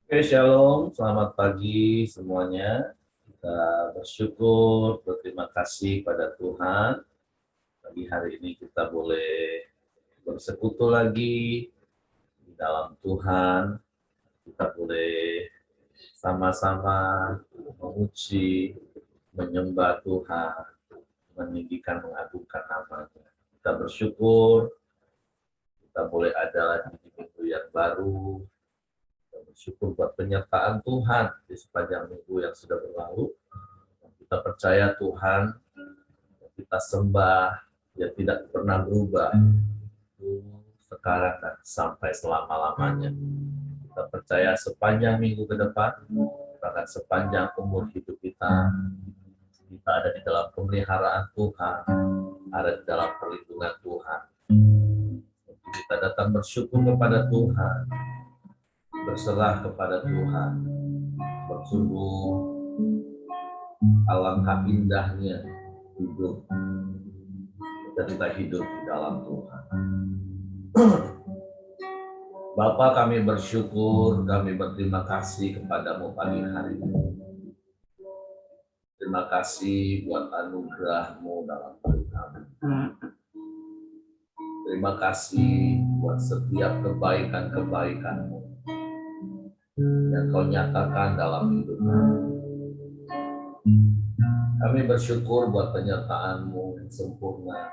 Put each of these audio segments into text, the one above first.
Oke, Shalom, selamat pagi semuanya. Kita bersyukur, berterima kasih pada Tuhan. Pagi hari ini kita boleh bersekutu lagi di dalam Tuhan. Kita boleh sama-sama memuji, menyembah Tuhan, meninggikan, mengagungkan nama-Nya. Kita bersyukur, kita boleh ada lagi di minggu yang baru. Kita bersyukur buat penyertaan Tuhan di sepanjang minggu yang sudah berlalu. Kita percaya Tuhan, kita sembah, Dia tidak pernah berubah, sekarang dan sampai selama-lamanya. Kita percaya sepanjang minggu ke depan, bahkan sepanjang umur hidup kita ada di dalam pemeliharaan Tuhan, ada di dalam perlindungan Tuhan. Kita datang bersyukur kepada Tuhan, berserah kepada Tuhan, bersungguh alangkah indahnya hidup dan kita hidup di dalam Tuhan. Bapa, kami bersyukur, kami berterima kasih kepadamu pagi hari ini. Terima kasih buat anugerah-Mu dalam hidup kami. Terima kasih buat setiap kebaikan-kebaikan-Mu yang Kau nyatakan dalam hidup kami. Kami bersyukur buat penyertaan-Mu yang sempurna,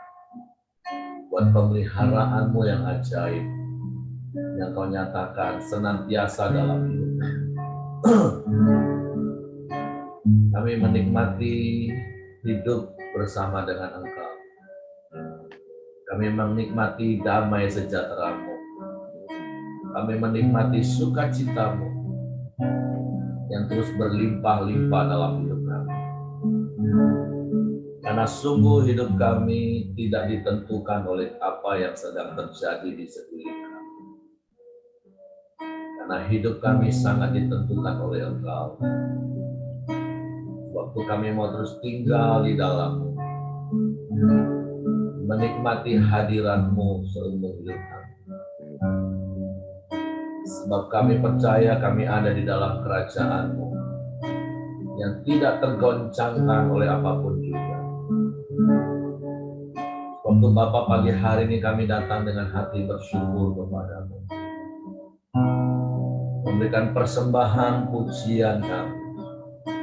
buat pemeliharaan-Mu yang ajaib, yang Kau nyatakan senantiasa dalam hidup kami. Kami menikmati hidup bersama dengan Engkau. Kami menikmati damai sejahtera-Mu. Kami menikmati sukacita-Mu yang terus berlimpah-limpah dalam hidup kami. Karena sungguh hidup kami tidak ditentukan oleh apa yang sedang terjadi di sekeliling kami. Karena hidup kami sangat ditentukan oleh Engkau. Waktu kami mau terus tinggal di dalam-Mu, menikmati hadirat-Mu seumur hidup kami. Sebab kami percaya kami ada di dalam kerajaan-Mu yang tidak tergoncangkan oleh apapun juga. Waktu Bapa pagi hari ini kami datang dengan hati bersyukur kepada-Mu, memberikan persembahan pujian kami,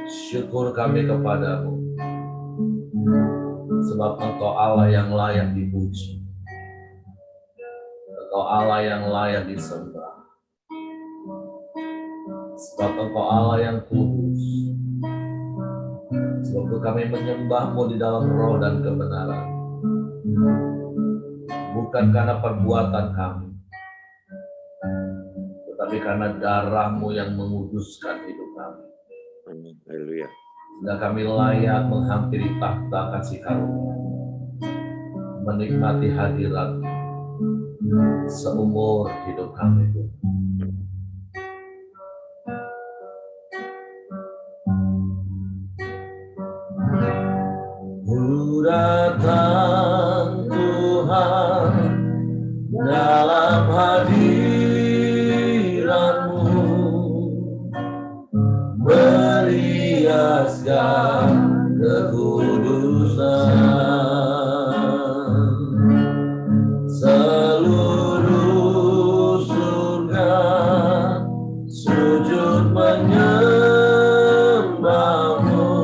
syukur kami kepada-Mu, sebab Engkau Allah yang layak dipuji, Engkau Allah yang layak disembah, sebab Engkau Allah yang kudus. Sebab kami menyembah-Mu di dalam roh dan kebenaran, bukan karena perbuatan kami, tetapi karena darah-Mu yang menguduskan hidup kami. Haleluya. Sehingga kami layak menghampiri takhta kasih karunia, menikmati hadirat seumur hidup kami. Ku datang Tuhan dalam hadirat-Mu, berhiaskan kekudusan. Seluruh surga sujud menyembah-Mu.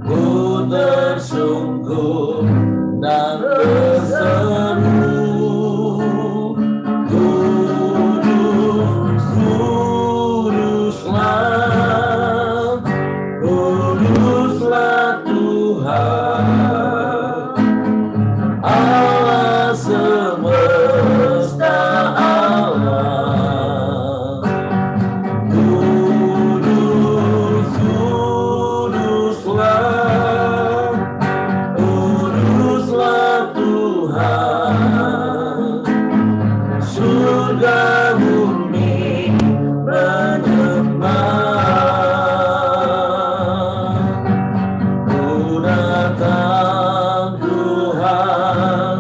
Ku tersungkur dan berseru, kudus, kuduslah, kuduslah Tuhan, Allah semesta alam. Kudus, kuduslah, kuduslah Tuhan, surga bumi menyembah. Ku datang Tuhan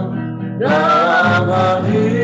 dalam hadirat-Mu,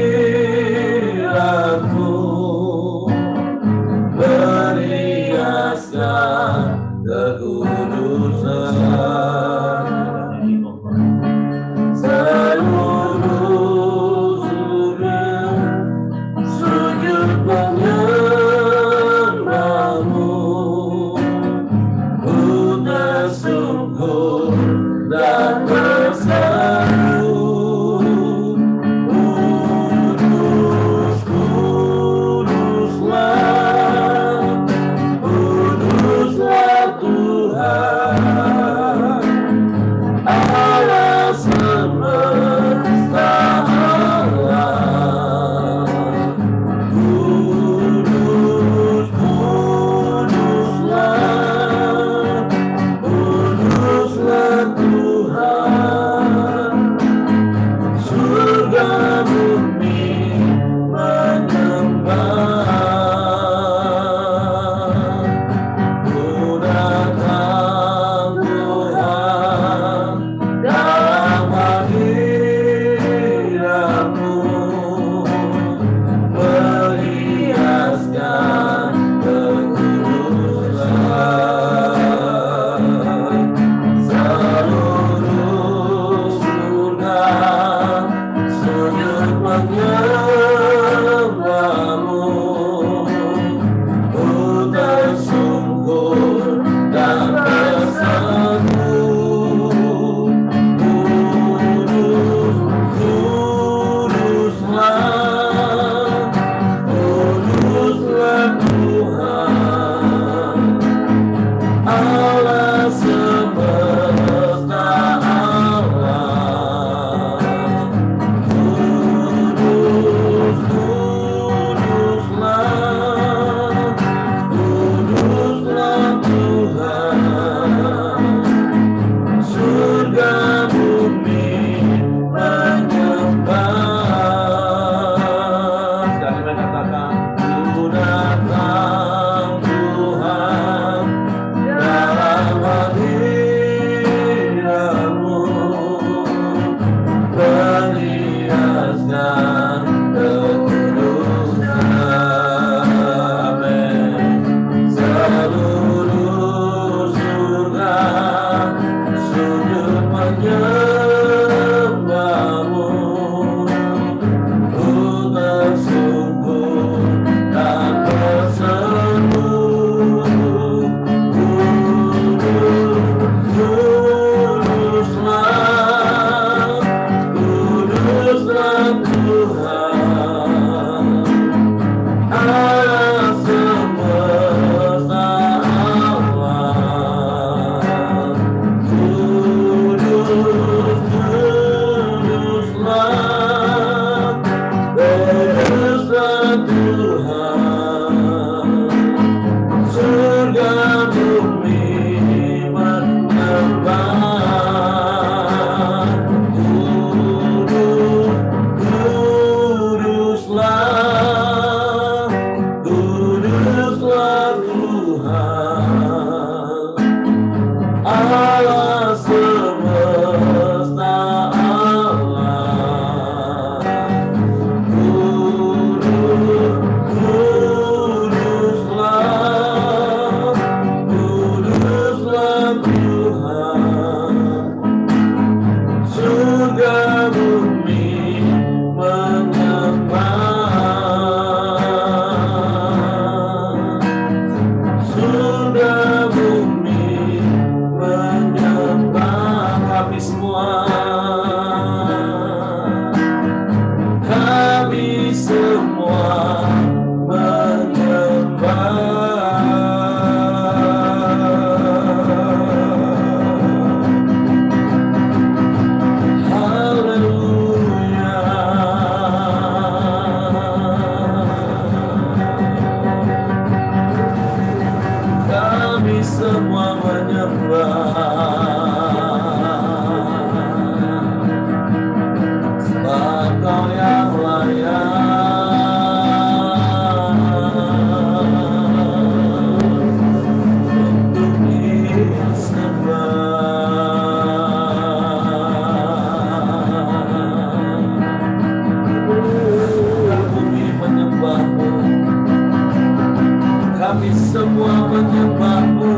semua menyembahmu,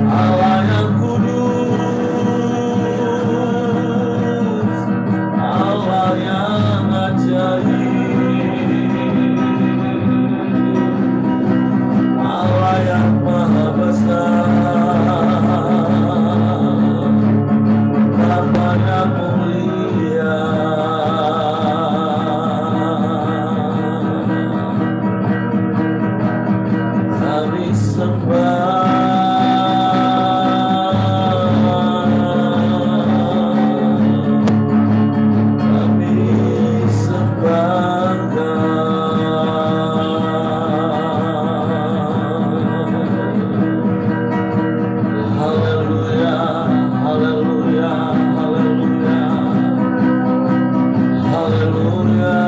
Allah yang kudus, Allah yang ajaib, Allah yang maha besar, Bapa yang mulia. Kami sembah, kami sembahkan. Haleluya, haleluya, haleluya, haleluya.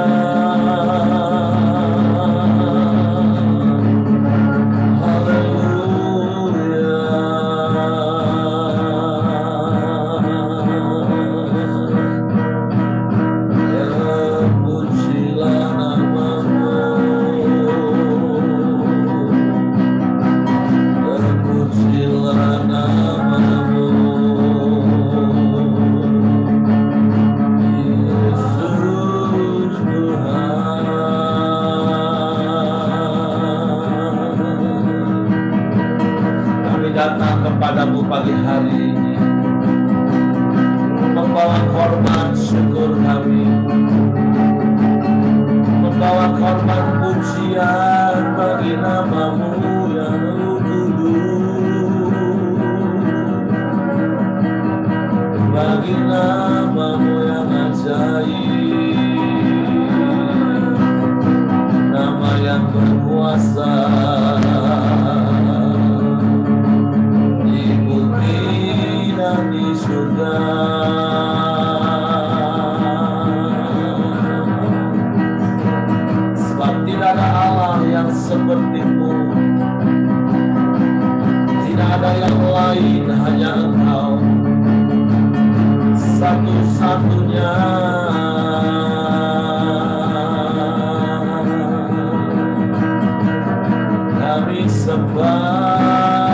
Datang kepadamu pagi hari ini, membawa korban syukur kami, membawa korban pujian bagi namamu yang kudus, bagi namamu yang ajaib, nama yang berkuasa di surga. Sebab tidak ada Allah yang sepertimu, tidak ada yang lain, hanya Engkau satu-satunya. Kami sembah,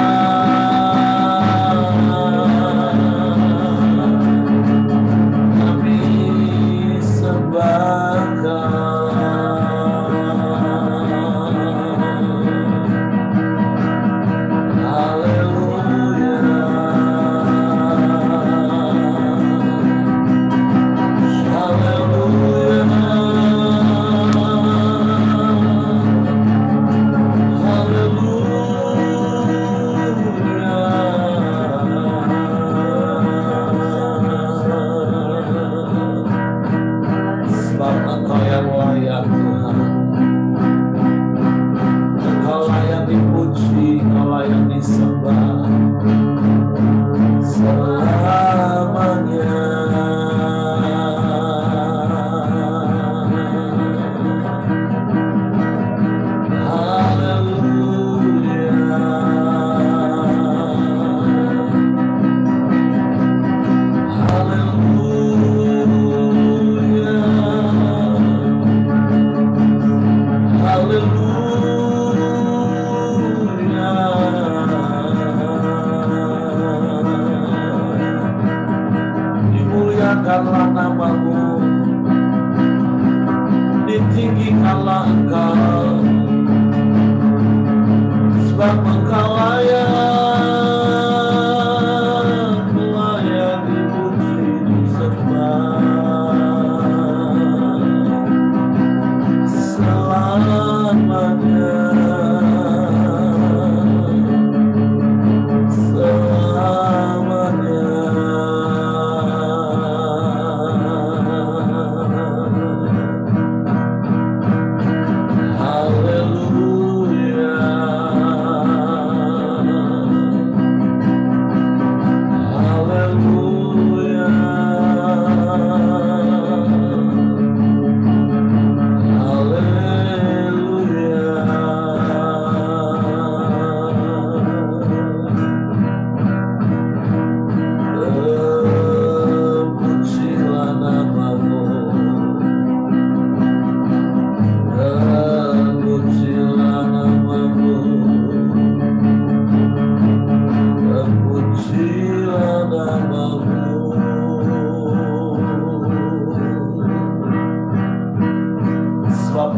dimuliakanlah namamu, ditinggikanlah Engkau, sebab Engkau layak dipuji, disembah selamanya. Haleluya.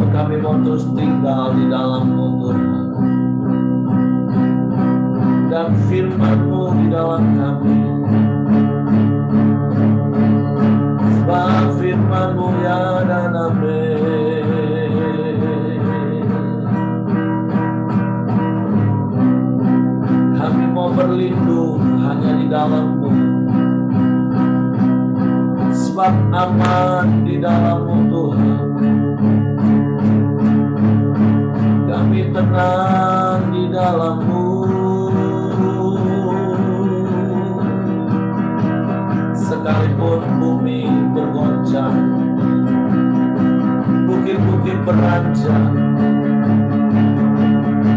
Sebab kami mau terus tinggal di dalam-Mu Tuhan, dan firman-Mu di dalam kami. Sebab firman-Mu ya dan amin. Kami mau berlindung hanya di dalam-Mu, sebab aman di dalam-Mu Tuhan. Kami tenang di dalam-Mu, sekalipun bumi bergoncang, bukit-bukit beranjak,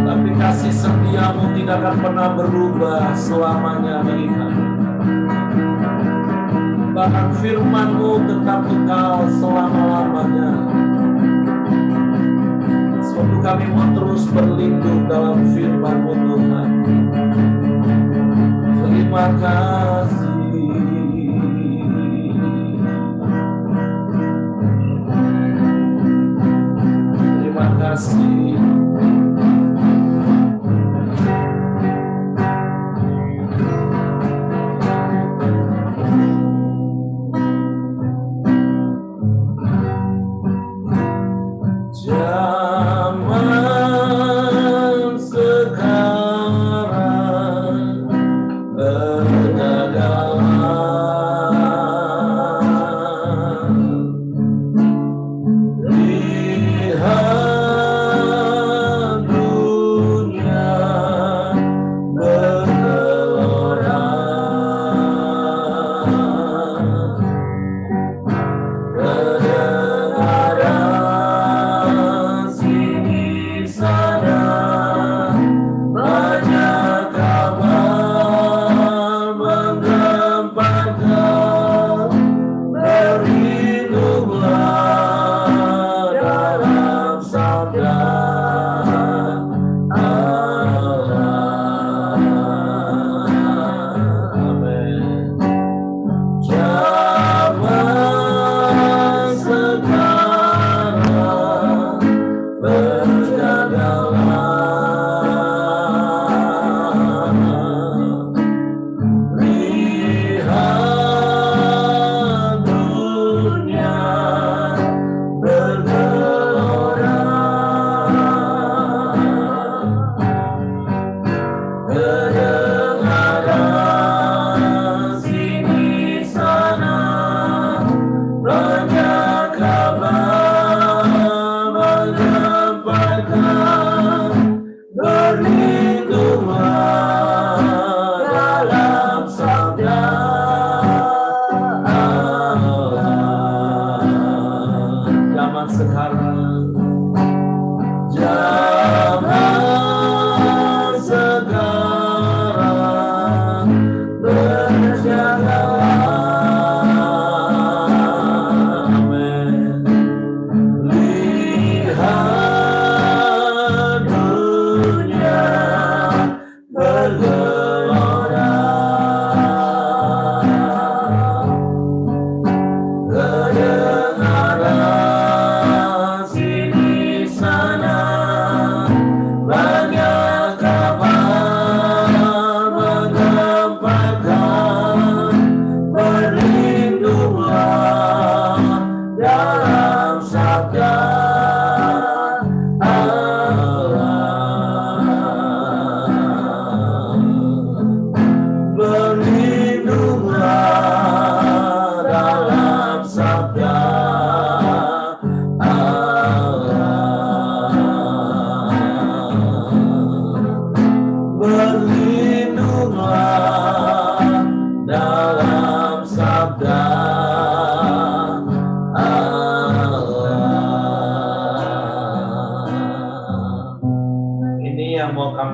tapi kasih setia-Mu tidak akan pernah berubah selamanya bagi kami. Bahkan firman-Mu tetap kekal selama-lamanya. Sebab kami mau terus berlindung dalam firman-Mu Tuhan. Terima kasih. Terima kasih.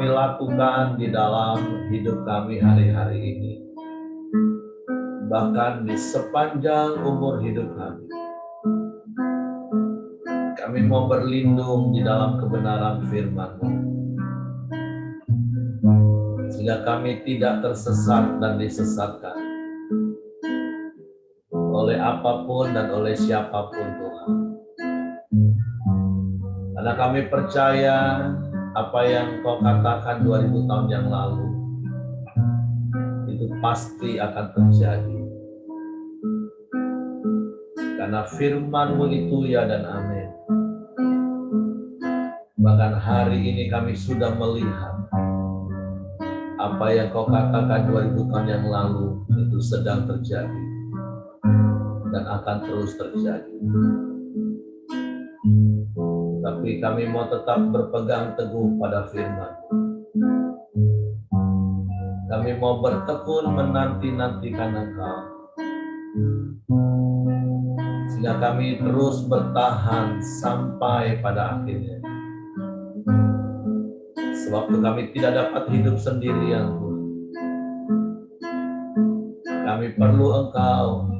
Lakukan di dalam hidup kami hari-hari ini, bahkan di sepanjang umur hidup kami. Kami mau berlindung di dalam kebenaran firman-Mu, sehingga kami tidak tersesat dan disesatkan oleh apapun dan oleh siapapun Tuhan. Karena kami percaya apa yang Kau katakan 2000 tahun yang lalu itu pasti akan terjadi. Karena firman-Mu itu ya dan amin. Bahkan hari ini kami sudah melihat apa yang Kau katakan 2000 tahun yang lalu itu sedang terjadi dan akan terus terjadi. Tapi kami mau tetap berpegang teguh pada firman. Kami mau bertekun menanti-nantikan Engkau. Sehingga kami terus bertahan sampai pada akhirnya. Sebab kami tidak dapat hidup sendirian, Tuhan. Kami perlu Engkau.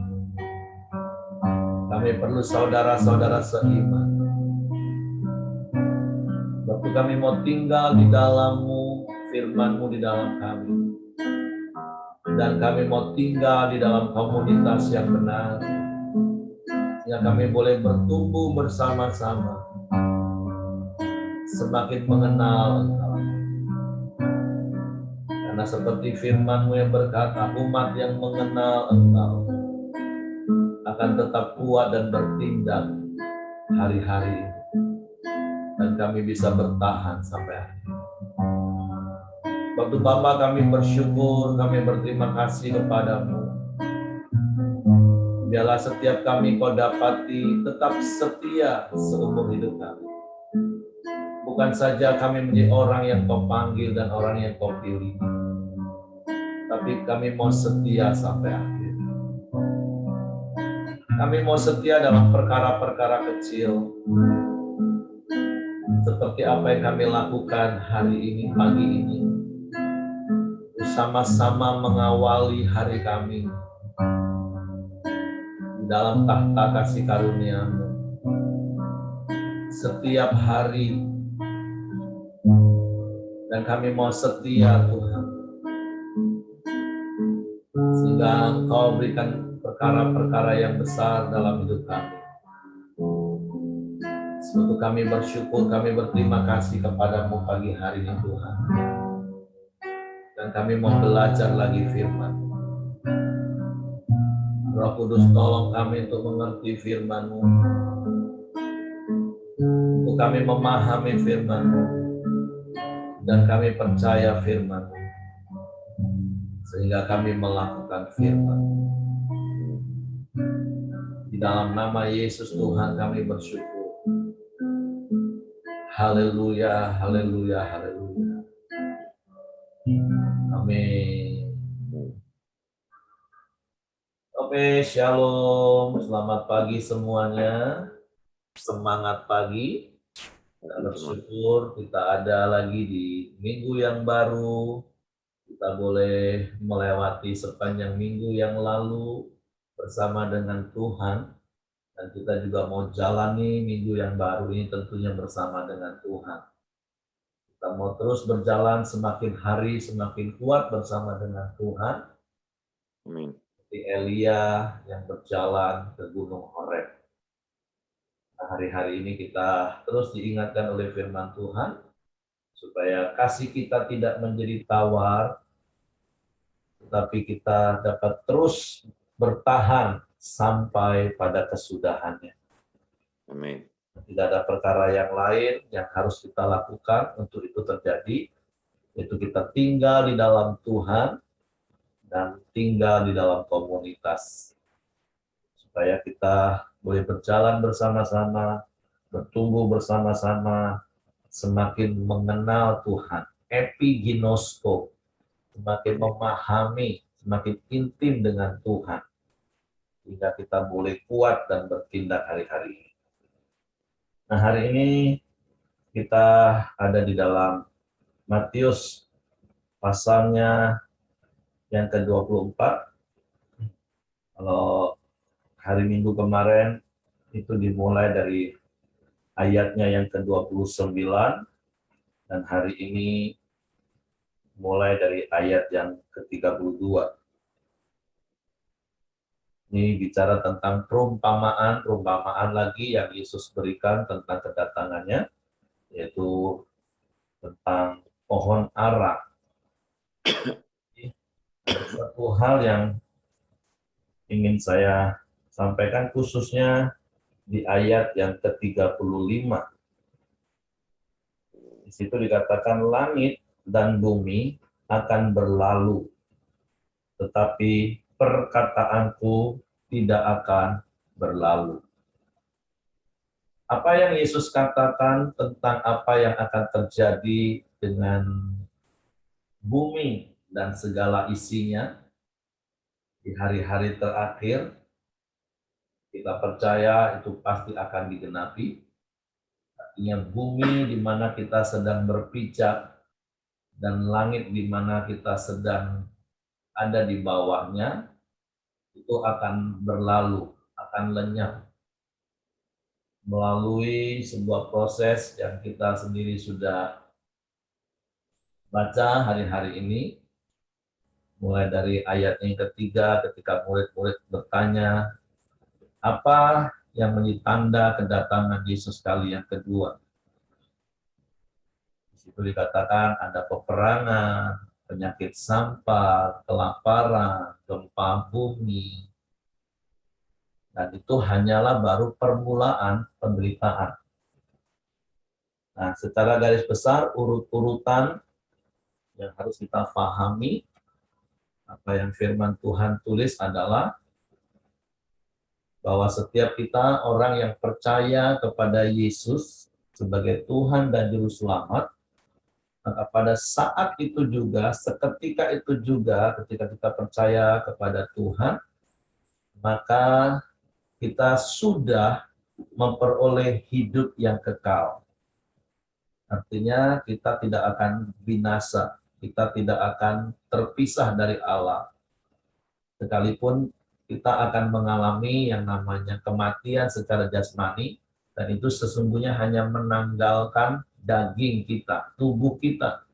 Kami perlu saudara-saudara seiman. Waktu kami mau tinggal di dalam-Mu, firman-Mu di dalam kami. Dan kami mau tinggal di dalam komunitas yang benar. Sehingga kami boleh bertumbuh bersama-sama. Semakin mengenal Engkau. Karena seperti firman-Mu yang berkata, umat yang mengenal Engkau akan tetap kuat dan bertindak hari-hari ini. Dan kami bisa bertahan sampai akhir. Waktu Bapa kami bersyukur, kami berterima kasih kepada-Mu. Biarlah setiap kami Kau dapati tetap setia seumur hidup kami. Bukan saja kami menjadi orang yang Kau panggil dan orang yang Kau pilih, tapi kami mau setia sampai akhir. Kami mau setia dalam perkara-perkara kecil, seperti apa yang kami lakukan hari ini, pagi ini. Bersama-sama mengawali hari kami di dalam tahta kasih karunia-Mu. Setiap hari, dan kami mau setia Tuhan. Sehingga Engkau berikan perkara-perkara yang besar dalam hidup kami. Sebab kami bersyukur, kami berterima kasih kepada-Mu pagi hari ini Tuhan. Dan kami mau belajar lagi firman. Roh Kudus tolong kami untuk mengerti firman-Mu. Untuk kami memahami firman-Mu. Dan kami percaya firman-Mu. Sehingga kami melakukan firman. Di dalam nama Yesus Tuhan kami bersyukur. Haleluya, haleluya, haleluya. Amin. Oke, shalom. Selamat pagi semuanya. Semangat pagi. Kita bersyukur kita ada lagi di minggu yang baru. Kita boleh melewati sepanjang minggu yang lalu bersama dengan Tuhan. Dan kita juga mau jalani minggu yang baru ini tentunya bersama dengan Tuhan. Kita mau terus berjalan semakin hari semakin kuat bersama dengan Tuhan. Amin. Seperti Elia yang berjalan ke Gunung Horeb. Nah, hari-hari ini kita terus diingatkan oleh firman Tuhan supaya kasih kita tidak menjadi tawar, tetapi kita dapat terus bertahan sampai pada kesudahannya. Amin. Tidak ada perkara yang lain yang harus kita lakukan untuk itu terjadi, yaitu kita tinggal di dalam Tuhan dan tinggal di dalam komunitas. Supaya kita boleh berjalan bersama-sama, bertumbuh bersama-sama, semakin mengenal Tuhan, epiginosko, semakin memahami, semakin intim dengan Tuhan, hingga kita boleh kuat dan bertindak hari-hari ini. Nah, hari ini kita ada di dalam Matius pasalnya yang ke-24. Kalau hari Minggu kemarin itu dimulai dari ayatnya yang ke-29 dan hari ini mulai dari ayat yang ke-32. Ini bicara tentang perumpamaan lagi yang Yesus berikan tentang kedatangannya. yaitu tentang pohon ara. Ada satu hal yang ingin saya sampaikan khususnya di ayat yang ke-35. Di situ dikatakan langit dan bumi akan berlalu, tetapi perkataanku tidak akan berlalu. Apa yang Yesus katakan tentang apa yang akan terjadi dengan bumi dan segala isinya di hari-hari terakhir, kita percaya itu pasti akan digenapi. Artinya bumi di mana kita sedang berpijak dan langit di mana kita sedang ada di bawahnya itu akan berlalu, akan lenyap melalui sebuah proses yang kita sendiri sudah baca hari-hari ini, mulai dari ayat yang ketiga ketika murid-murid bertanya, apa yang menjadi tanda kedatangan Yesus kali yang kedua? Di situ dikatakan ada peperangan, penyakit sampar, kelaparan, gempa bumi, dan itu hanyalah baru permulaan penderitaan. Nah, secara garis besar urut-urutan yang harus kita pahami, apa yang firman Tuhan tulis adalah bahwa setiap kita orang yang percaya kepada Yesus sebagai Tuhan dan Juru Selamat, maka pada saat itu juga, seketika itu juga, ketika kita percaya kepada Tuhan, maka kita sudah memperoleh hidup yang kekal. Artinya kita tidak akan binasa, kita tidak akan terpisah dari Allah. Sekalipun kita akan mengalami yang namanya kematian secara jasmani, dan itu sesungguhnya hanya menanggalkan daging kita, tubuh kita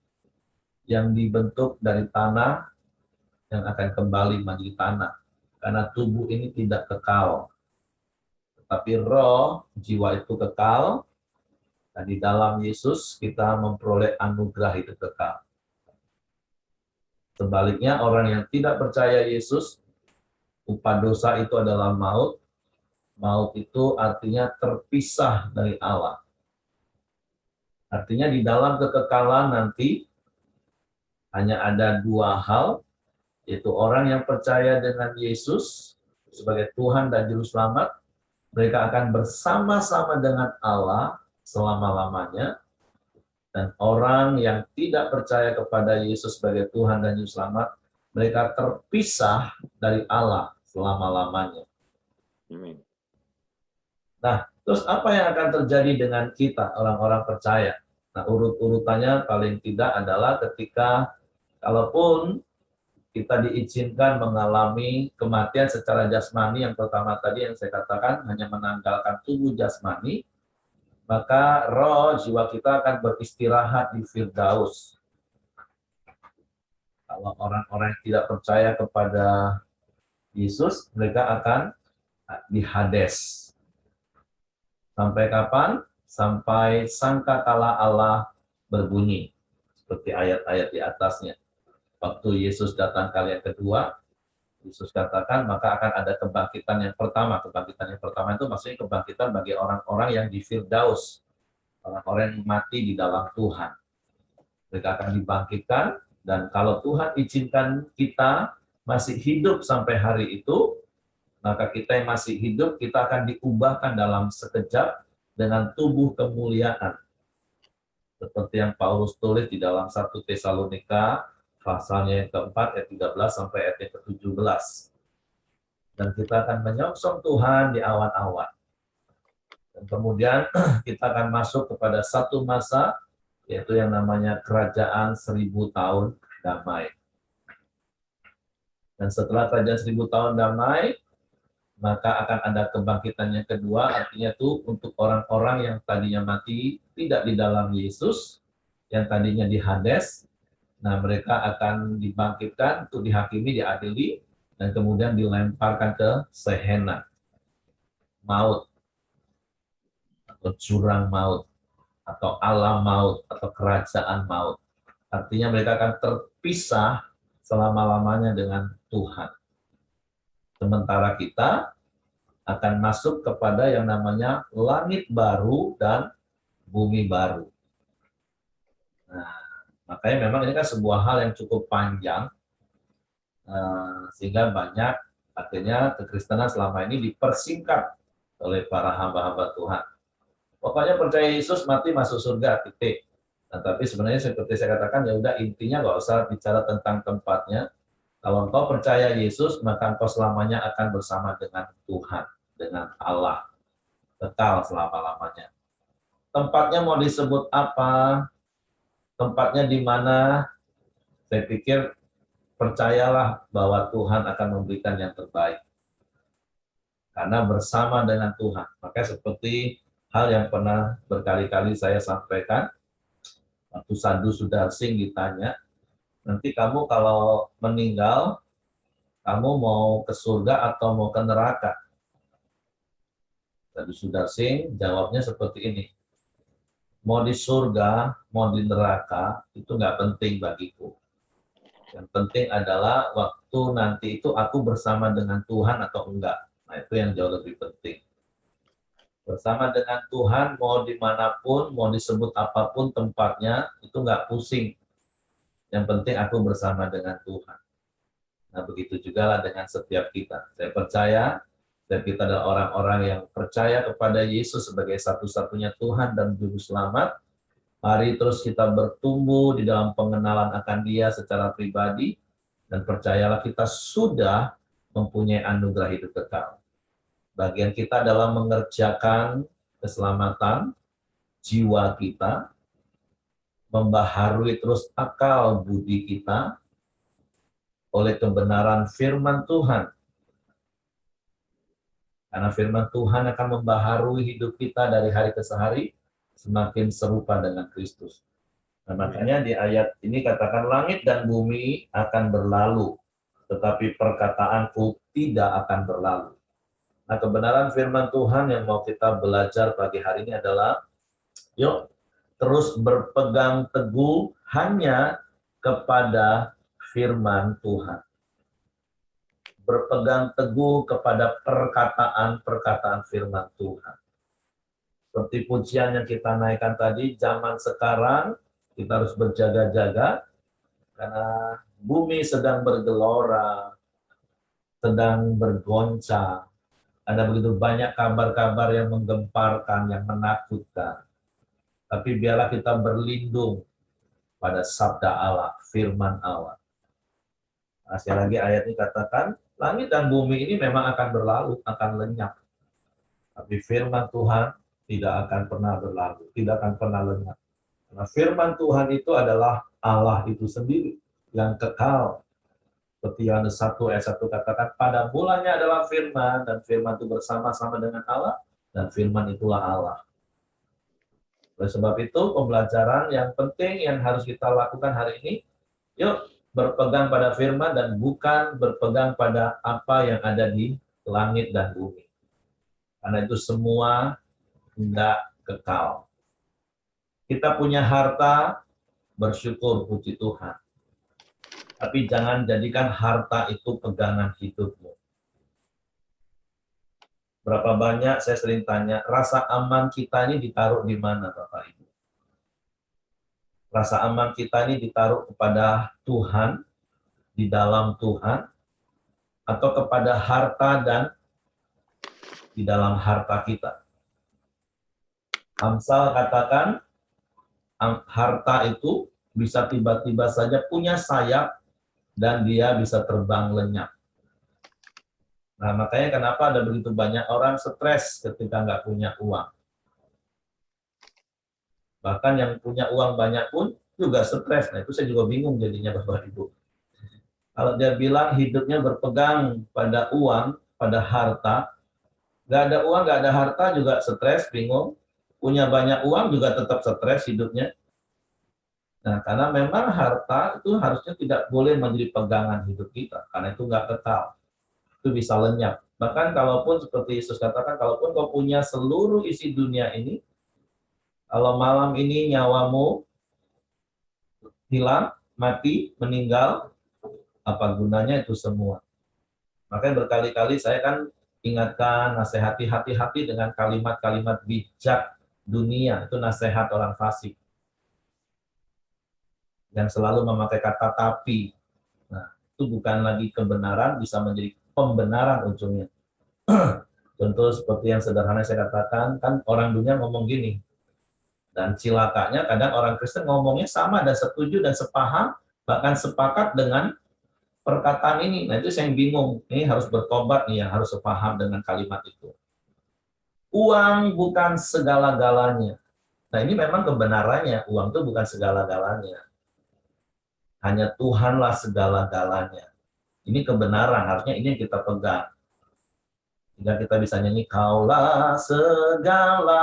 yang dibentuk dari tanah yang akan kembali menjadi tanah. Karena tubuh ini tidak kekal. Tetapi roh, jiwa itu kekal, dan di dalam Yesus kita memperoleh anugerah hidup kekal. Sebaliknya orang yang tidak percaya Yesus, upah dosa itu adalah maut. Maut itu artinya terpisah dari Allah. Artinya di dalam kekekalan nanti hanya ada dua hal, yaitu orang yang percaya dengan Yesus sebagai Tuhan dan Juru Selamat, mereka akan bersama-sama dengan Allah selama-lamanya, dan orang yang tidak percaya kepada Yesus sebagai Tuhan dan Juru Selamat, mereka terpisah dari Allah selama-lamanya. Amin. Nah, terus apa yang akan terjadi dengan kita, orang-orang percaya? Nah, urut-urutannya paling tidak adalah ketika, kalaupun kita diizinkan mengalami kematian secara jasmani, yang pertama tadi yang saya katakan, hanya menanggalkan tubuh jasmani, maka roh jiwa kita akan beristirahat di Firdaus. Kalau orang-orang yang tidak percaya kepada Yesus, mereka akan di Hades. Sampai kapan? Sampai sangkakala Allah berbunyi. Seperti ayat-ayat di atasnya. Waktu Yesus datang kali yang kedua, Yesus katakan, maka akan ada kebangkitan yang pertama. Kebangkitan yang pertama itu maksudnya kebangkitan bagi orang-orang yang di Firdaus. Orang-orang yang mati di dalam Tuhan. Mereka akan dibangkitkan, dan kalau Tuhan izinkan kita masih hidup sampai hari itu, maka kita yang masih hidup, kita akan diubahkan dalam sekejap dengan tubuh kemuliaan. Seperti yang Paulus tulis di dalam 1 Tesalonika, pasalnya yang keempat, ayat 13 sampai ayat yang ke-17. Dan kita akan menyongsong Tuhan di awan-awan. Dan kemudian kita akan masuk kepada satu masa, yaitu yang namanya kerajaan 1000 tahun damai. Dan setelah kerajaan 1000 tahun damai, maka akan ada kebangkitan yang kedua, artinya itu untuk orang-orang yang tadinya mati tidak di dalam Yesus, yang tadinya di Hades, nah mereka akan dibangkitkan untuk dihakimi, diadili, dan kemudian dilemparkan ke Sehena, maut, atau jurang maut. atau alam maut atau kerajaan maut. Artinya mereka akan terpisah selama-lamanya dengan Tuhan. Sementara kita akan masuk kepada yang namanya langit baru dan bumi baru. Nah, makanya memang ini kan sebuah hal yang cukup panjang, sehingga banyak akhirnya kekristenan selama ini dipersingkat oleh para hamba-hamba Tuhan. Pokoknya percaya Yesus mati masuk surga, titik. Nah, tapi sebenarnya seperti saya katakan, ya udah intinya nggak usah bicara tentang tempatnya. Kalau engkau percaya Yesus, maka engkau selamanya akan bersama dengan Tuhan, dengan Allah, kekal selama-lamanya. Tempatnya mau disebut apa? Tempatnya di mana? Saya pikir percayalah bahwa Tuhan akan memberikan yang terbaik. Karena bersama dengan Tuhan. Maka seperti hal yang pernah berkali-kali saya sampaikan, waktu Sandu Sudarsing ditanya, nanti kamu kalau meninggal, kamu mau ke surga atau mau ke neraka? Sandu Sudarsing jawabnya seperti ini, mau di surga, mau di neraka, itu nggak penting bagiku. Yang penting adalah waktu nanti itu aku bersama dengan Tuhan atau enggak. Nah, itu yang jauh lebih penting. Bersama dengan Tuhan, mau dimanapun, mau disebut apapun tempatnya, itu nggak pusing. Yang penting aku bersama dengan Tuhan. Nah, begitu juga lah dengan setiap kita. Saya percaya, setiap kita adalah orang-orang yang percaya kepada Yesus sebagai satu-satunya Tuhan dan Juru Selamat. Mari terus kita bertumbuh di dalam pengenalan akan Dia secara pribadi, dan percayalah kita sudah mempunyai anugerah hidup kekal. Bagian kita adalah mengerjakan keselamatan jiwa kita, membaharui terus akal budi kita oleh kebenaran firman Tuhan. Karena firman Tuhan akan membaharui hidup kita dari hari ke hari, semakin serupa dengan Kristus. Nah, makanya di ayat ini katakan langit dan bumi akan berlalu, tetapi perkataanku tidak akan berlalu. Nah, kebenaran firman Tuhan yang mau kita belajar pagi hari ini adalah, yuk terus berpegang teguh hanya kepada firman Tuhan. Berpegang teguh kepada perkataan-perkataan firman Tuhan. Seperti pujian yang kita naikkan tadi, zaman sekarang kita harus berjaga-jaga karena bumi sedang bergelora, sedang bergoncang. Ada begitu banyak kabar-kabar yang menggemparkan, yang menakutkan. Tapi biarlah kita berlindung pada sabda Allah, firman Allah. Nah, sekali lagi ayat ini katakan, langit dan bumi ini memang akan berlalu, akan lenyap. Tapi firman Tuhan tidak akan pernah berlalu, tidak akan pernah lenyap. Karena firman Tuhan itu adalah Allah itu sendiri, yang kekal. Seperti Yohanes 1 ayat 1 katakan, pada mulanya adalah firman, dan firman itu bersama-sama dengan Allah, dan firman itulah Allah. Oleh sebab itu, pembelajaran yang penting yang harus kita lakukan hari ini, yuk berpegang pada firman dan bukan berpegang pada apa yang ada di langit dan bumi. Karena itu semua tidak kekal. Kita punya harta, bersyukur, puji Tuhan. Tapi jangan jadikan harta itu pegangan hidupmu. Berapa banyak saya sering tanya, rasa aman kita ini ditaruh di mana, Bapak Ibu? Rasa aman kita ini ditaruh kepada Tuhan, di dalam Tuhan, atau kepada harta dan di dalam harta kita. Amsal katakan, harta itu bisa tiba-tiba saja punya sayap dan dia bisa terbang lenyap. Nah, makanya kenapa ada begitu banyak orang stres ketika nggak punya uang. Bahkan yang punya uang banyak pun juga stres. Nah, itu saya juga bingung jadinya Bapak Ibu. Kalau dia bilang hidupnya berpegang pada uang, pada harta, nggak ada uang, nggak ada harta juga stres, bingung. Punya banyak uang juga tetap stres hidupnya. Nah, karena memang harta itu harusnya tidak boleh menjadi pegangan hidup kita, karena itu nggak kekal. Itu bisa lenyap. Bahkan kalaupun seperti Yesus katakan, kalaupun kau punya seluruh isi dunia ini, Kalau malam ini nyawamu hilang, mati, meninggal, apa gunanya itu semua? Makanya berkali-kali saya kan ingatkan, nasihati, hati-hati dengan kalimat-kalimat bijak dunia, itu nasihat orang fasik yang selalu memakai kata tapi. Nah, itu bukan lagi kebenaran, bisa menjadi pembenaran ujungnya. Contoh seperti yang sederhana saya katakan, kan orang dunia ngomong gini, dan cilakanya kadang orang Kristen ngomongnya sama dan setuju dan sepaham, bahkan sepakat dengan perkataan ini. Nah itu saya yang bingung, ini harus bertobat nih, yang harus sepaham dengan kalimat itu. Uang bukan segala-galanya. Nah ini memang kebenarannya, uang itu bukan segala-galanya. Hanya Tuhanlah segala-galanya. Ini kebenaran, harusnya ini yang kita pegang. Sehingga kita bisa nyanyi, Kaulah segalanya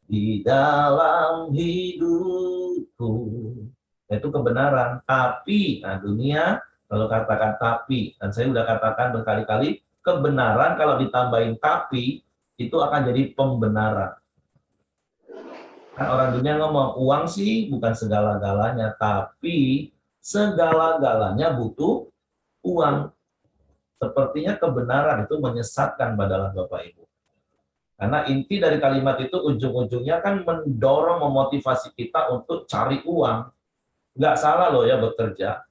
di dalam hidupku. Itu kebenaran. Tapi, nah dunia kalau katakan tapi, dan saya sudah katakan berkali-kali, kebenaran kalau ditambahin tapi, itu akan jadi pembenaran. Kan orang dunia ngomong, uang sih bukan segala-galanya, tapi segala-galanya butuh uang. Sepertinya kebenaran itu menyesatkan dalam Bapak Ibu. Karena inti dari kalimat itu ujung-ujungnya kan mendorong, memotivasi kita untuk cari uang. Nggak salah loh ya bekerja.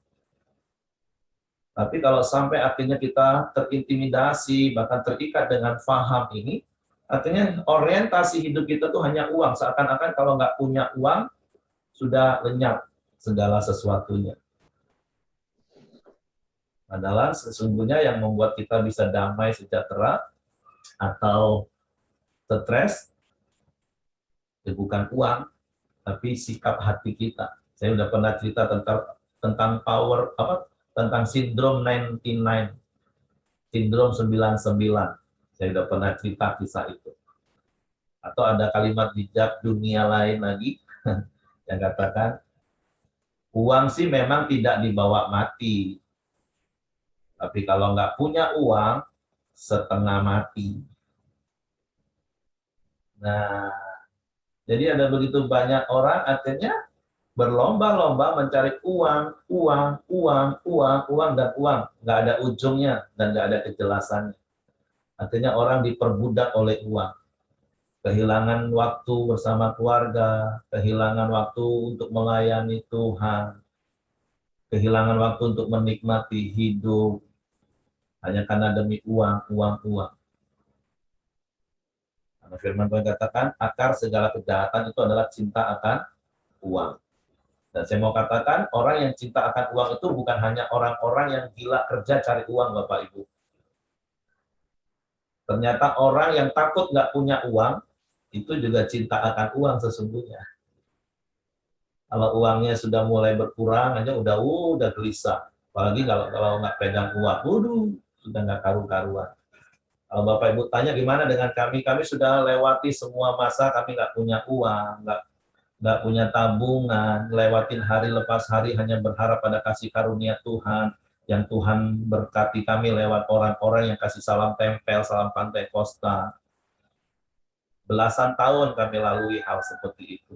Tapi kalau sampai akhirnya kita terintimidasi, bahkan terikat dengan faham ini, artinya orientasi hidup kita tuh hanya uang. Seakan-akan kalau nggak punya uang, sudah lenyap segala sesuatunya. Padahal sesungguhnya yang membuat kita bisa damai, sejahtera, atau stres, ya bukan uang, tapi sikap hati kita. Saya udah pernah cerita tentang power tentang sindrom 99, sindrom 99. Saya udah pernah cerita kisah itu. Atau ada kalimat bijak dunia lain lagi yang katakan, uang sih memang tidak dibawa mati, tapi kalau nggak punya uang, setengah mati. Nah, jadi ada begitu banyak orang akhirnya berlomba-lomba mencari uang, uang, uang, uang, uang, dan uang. Nggak ada ujungnya dan nggak ada kejelasannya. Artinya orang diperbudak oleh uang. Kehilangan waktu bersama keluarga, kehilangan waktu untuk melayani Tuhan, kehilangan waktu untuk menikmati hidup, hanya karena demi uang, uang, uang. Karena firman Tuhan katakan, akar segala kejahatan itu adalah cinta akan uang. Dan saya mau katakan, orang yang cinta akan uang itu bukan hanya orang-orang yang gila kerja cari uang, Bapak Ibu. Ternyata orang yang takut nggak punya uang, itu juga cinta akan uang sesungguhnya. Kalau uangnya sudah mulai berkurang aja udah gelisah. Apalagi kalau nggak pegang uang, sudah nggak karu-karuan. Kalau Bapak Ibu tanya gimana dengan kami sudah lewati semua masa kami nggak punya uang, nggak punya tabungan, lewatin hari lepas hari hanya berharap pada kasih karunia Tuhan, yang Tuhan berkati kami lewat orang-orang yang kasih salam tempel, salam pantai Costa. Belasan tahun kami lalui hal seperti itu.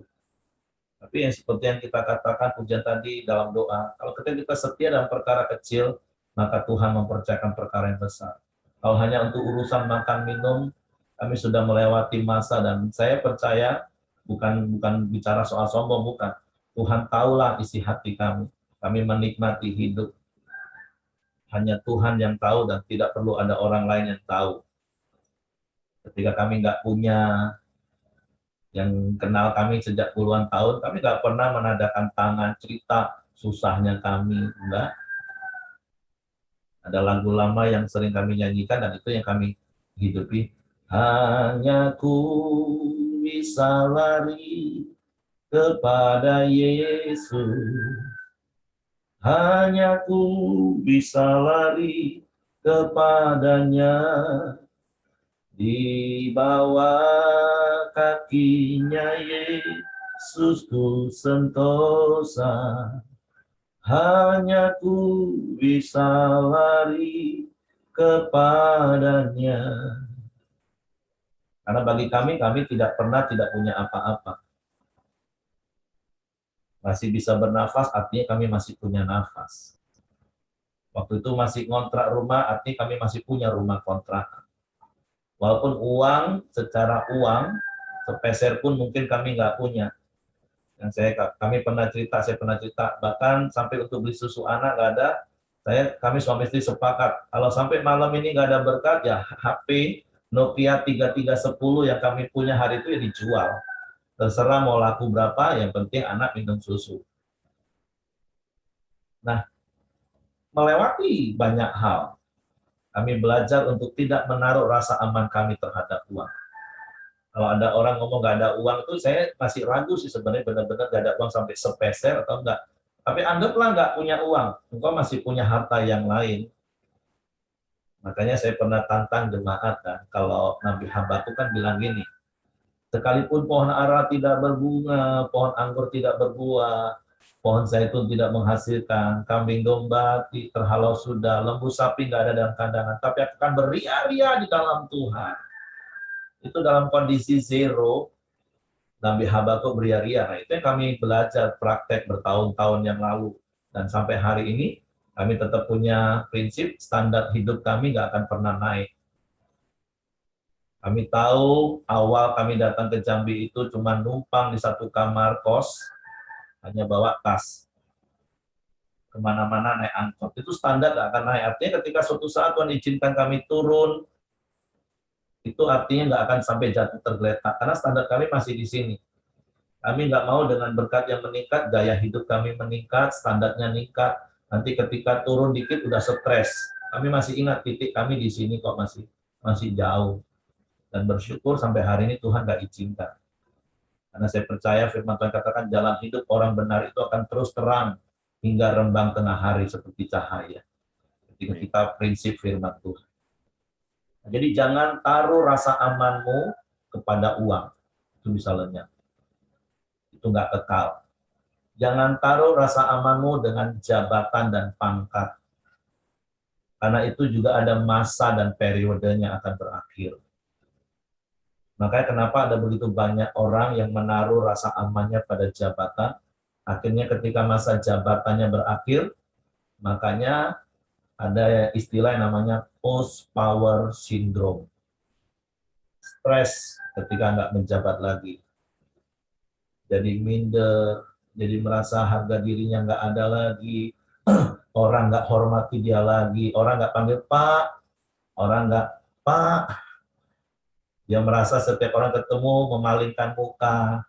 Tapi yang seperti yang kita katakan pujian tadi dalam doa, kalau kita setia dalam perkara kecil, maka Tuhan mempercayakan perkara yang besar. Kalau hanya untuk urusan makan minum, kami sudah melewati masa dan saya percaya bukan bicara soal sombong, bukan. Tuhan tahulah isi hati kami. Kami menikmati hidup. Hanya Tuhan yang tahu dan tidak perlu ada orang lain yang tahu. Ketika kami nggak punya, yang kenal kami sejak puluhan tahun, kami nggak pernah menadakan tangan cerita susahnya kami, enggak. Ada lagu lama yang sering kami nyanyikan dan itu yang kami hidupi. Hanya ku bisa lari kepada Yesus, hanya ku bisa lari kepadanya, di bawah kakinya Yesus ku sentosa, hanya ku bisa lari kepadanya. Karena bagi kami tidak pernah tidak punya apa-apa. Masih bisa bernafas, artinya kami masih punya nafas. Waktu itu masih ngontrak rumah, artinya kami masih punya rumah kontrakan. Walaupun uang, secara uang, sepeser pun mungkin kami nggak punya. Kami pernah cerita, saya pernah cerita, bahkan sampai untuk beli susu anak nggak ada. Kami suami istri sepakat, kalau sampai malam ini nggak ada berkat, ya HP Nokia 3310 yang kami punya hari itu ya dijual. Terserah mau laku berapa, yang penting anak minum susu. Nah, melewati banyak hal, kami belajar untuk tidak menaruh rasa aman kami terhadap uang. Kalau ada orang ngomong nggak ada uang itu, saya masih ragu sih sebenarnya benar-benar nggak ada uang sampai sepeser atau enggak. Tapi anggaplah nggak punya uang, engkau masih punya harta yang lain. Makanya saya pernah tantang jemaat kan, kalau Nabi Habakuk kan bilang gini, sekalipun pohon ara tidak berbunga, pohon anggur tidak berbuah, pohon zaitun tidak menghasilkan, kambing domba terhalau sudah, lembu sapi nggak ada dalam kandangan, tapi akan beria-ria di dalam Tuhan. Itu dalam kondisi zero, Nabi Habakuk beria-ria. Nah, itu yang kami belajar praktek bertahun-tahun yang lalu. Dan sampai hari ini, kami tetap punya prinsip standar hidup kami nggak akan pernah naik. Kami tahu awal kami datang ke Jambi itu cuma numpang di satu kamar kos, hanya bawa tas. Kemana-mana naik angkot. Itu standar nggak akan naik. Artinya ketika suatu saat Tuhan izinkan kami turun, itu artinya nggak akan sampai jatuh tergeletak. Karena standar kami masih di sini. Kami nggak mau dengan berkat yang meningkat, gaya hidup kami meningkat, standarnya meningkat. Nanti ketika turun dikit udah stres. Kami masih ingat titik kami di sini kok masih jauh. Dan bersyukur sampai hari ini Tuhan nggak izinkan. Karena saya percaya firman Tuhan katakan jalan hidup orang benar itu akan terus terang hingga rembang tengah hari seperti cahaya. Ketika kita prinsip firman Tuhan. Jadi jangan taruh rasa amanmu kepada uang. Itu bisa lenyap. Itu nggak kekal. Jangan taruh rasa amanmu dengan jabatan dan pangkat. Karena itu juga ada masa dan periodenya akan berakhir. Makanya kenapa ada begitu banyak orang yang menaruh rasa amannya pada jabatan, akhirnya ketika masa jabatannya berakhir, makanya ada istilah yang namanya post-power syndrome. Stres ketika nggak menjabat lagi. Jadi minder, jadi merasa harga dirinya nggak ada lagi, orang nggak hormati dia lagi, orang nggak panggil Pak, orang nggak Pak, dia merasa setiap orang ketemu memalingkan muka.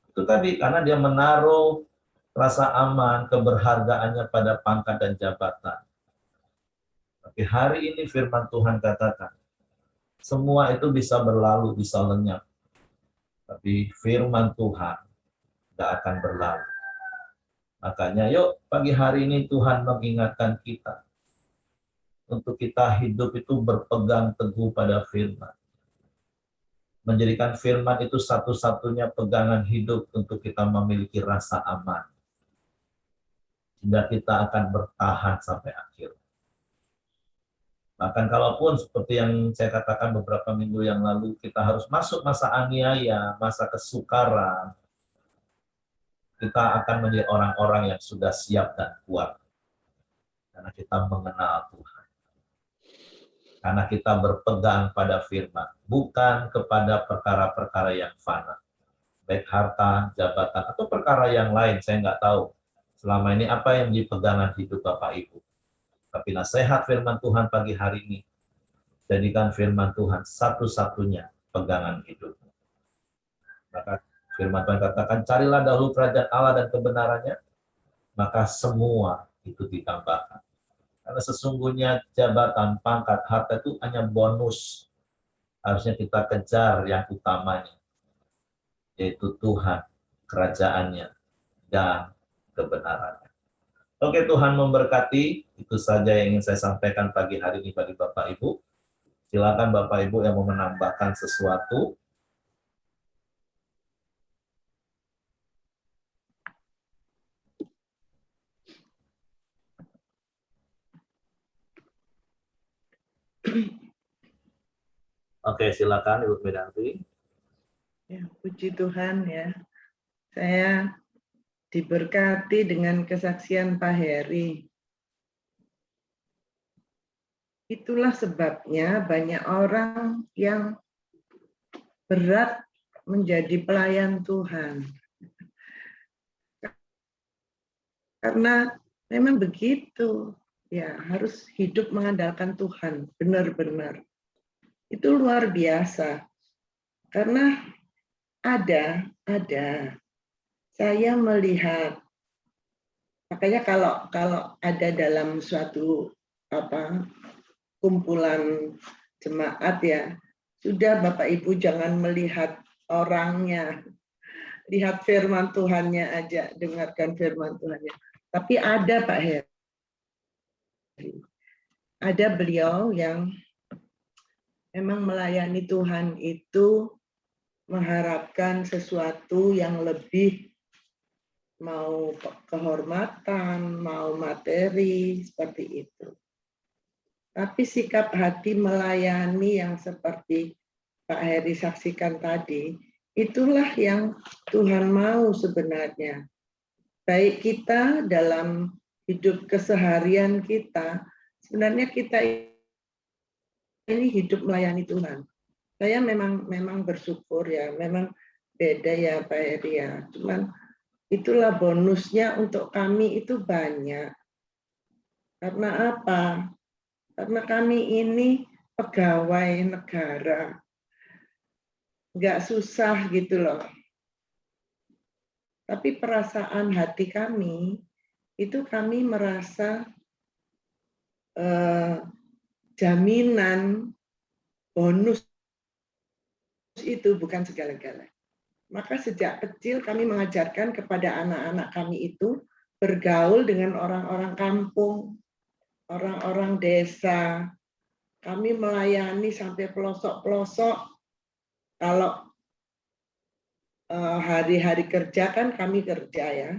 Itu tadi, karena dia menaruh rasa aman, keberhargaannya pada pangkat dan jabatan. Tapi hari ini firman Tuhan katakan, semua itu bisa berlalu, bisa lenyap. Tapi firman Tuhan tidak akan berlalu. Makanya yuk pagi hari ini Tuhan mengingatkan kita untuk kita hidup itu berpegang teguh pada firman. Menjadikan firman itu satu-satunya pegangan hidup untuk kita memiliki rasa aman. Sehingga kita akan bertahan sampai akhir. Bahkan kalaupun seperti yang saya katakan beberapa minggu yang lalu, kita harus masuk masa aniaya, masa kesukaran, kita akan menjadi orang-orang yang sudah siap dan kuat. Karena kita mengenal Tuhan. Karena kita berpegang pada firman, bukan kepada perkara-perkara yang fana. Baik harta, jabatan, atau perkara yang lain, saya nggak tahu. Selama ini apa yang menjadi pegangan hidup Bapak Ibu. Tapi nasihat firman Tuhan pagi hari ini, jadikan firman Tuhan satu-satunya pegangan hidup. Maka firman Tuhan katakan, carilah dahulu kerajaan Allah dan kebenarannya, maka semua itu ditambahkan. Karena sesungguhnya jabatan, pangkat, harta itu hanya bonus. Harusnya kita kejar yang utamanya, yaitu Tuhan, kerajaannya, dan kebenarannya. Oke, Tuhan memberkati. Itu saja yang ingin saya sampaikan pagi hari ini bagi Bapak Ibu. Silakan Bapak Ibu yang mau menambahkan sesuatu. Oke, silakan Ibu Medanti. Ya, puji Tuhan ya. Saya diberkati dengan kesaksian Pak Heri. Itulah sebabnya banyak orang yang berat menjadi pelayan Tuhan. Karena memang begitu. Ya, harus hidup mengandalkan Tuhan, benar-benar. Itu luar biasa. Karena ada saya melihat, makanya kalau ada dalam suatu kumpulan jemaat ya, sudah Bapak Ibu jangan melihat orangnya, lihat firman Tuhannya aja, dengarkan firman Tuhannya. Tapi ada Pak Heri, ada beliau yang memang melayani Tuhan itu mengharapkan sesuatu yang lebih, mau kehormatan, mau materi, seperti itu. Tapi sikap hati melayani yang seperti Pak Heri saksikan tadi, itulah yang Tuhan mau sebenarnya. Baik kita dalam hidup keseharian kita, sebenarnya kita ini hidup melayani Tuhan. Saya memang bersyukur ya, memang beda ya Pak Heri ya. Cuman itulah bonusnya untuk kami itu banyak. Karena apa? Karena kami ini pegawai negara. Nggak susah gitu loh. Tapi perasaan hati kami, itu kami merasa jaminan bonus itu bukan segala-galanya. Maka sejak kecil kami mengajarkan kepada anak-anak kami itu bergaul dengan orang-orang kampung, orang-orang desa. Kami melayani sampai pelosok-pelosok. Kalau hari-hari kerja kan kami kerja ya.